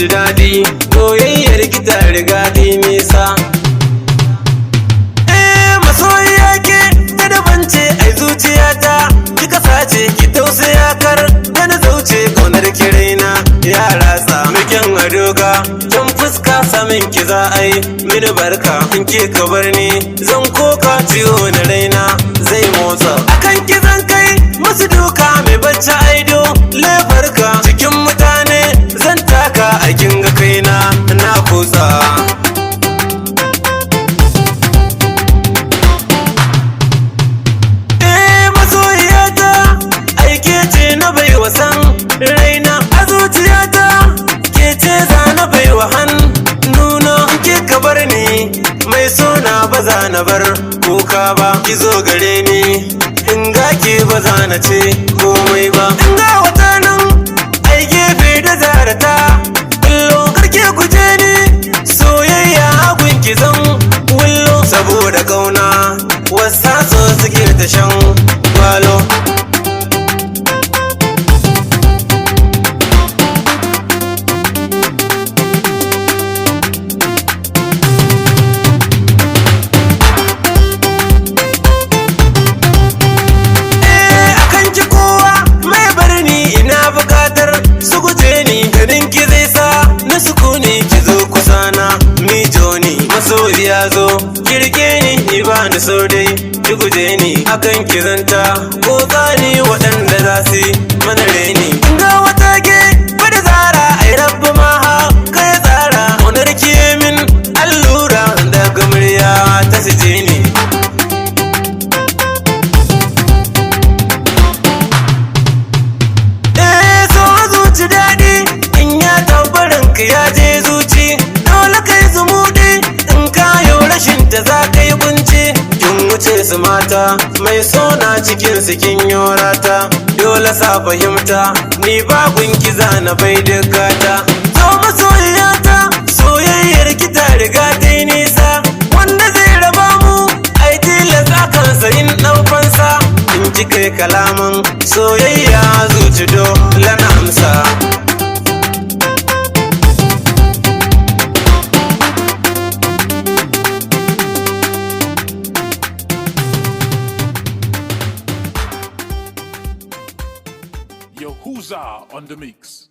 zuci daɗi, soyayyar ki ta riga ta nisa. Masoyiya ke ta daban ce ai zuciyata, kika sace ki tausaya kar da na zauce kaunar ki raina ya ratsa mikin adoga. Can fuska samin ki za a yi mini barka, in ke ka bar ni zan koka ciwo na raina zai motsa. Akan ki zan kai musu duka mai bacci aido lefarka, cikin mutane zan taka a kinga kaina na kusa. Raina a zuciyata ke ce za na baiwa hannuna, ke ka bar ni mai sona ba za na bar kuka ba. Ki zo gare ni in ga ke ba za na ce komai ba. In ga wata nan ai gefe da zarata, kullo karke guje ni soyayya gun ki zan wullo. Saboda kauna wasa so suke ta shan gwalo. Ya zo kirke ni ba ni so dai ki guje ni, akan kizanta ko tsani waɗanda za su mana reni. Ga wata ke fada zara ai rabba ma kai tsara, onar ki min allura daga murya ta sije ni. So zuci daɗi in ya tabbarin ka ya je zuci, dole kai zumuɗi da za ka yi kunci. Kin wuce su mata mai sona cikin su kin yorata, dole sa fahimta ni ba gunki na bai dukata. So masoyiyata soyayyar ki ta riga ta yi nisa, wanda zai raba mu ai tilas akan sayin ɗaufansa. In ji kai kalaman soyayya zuci dole na amsa. Yahuza on the mix.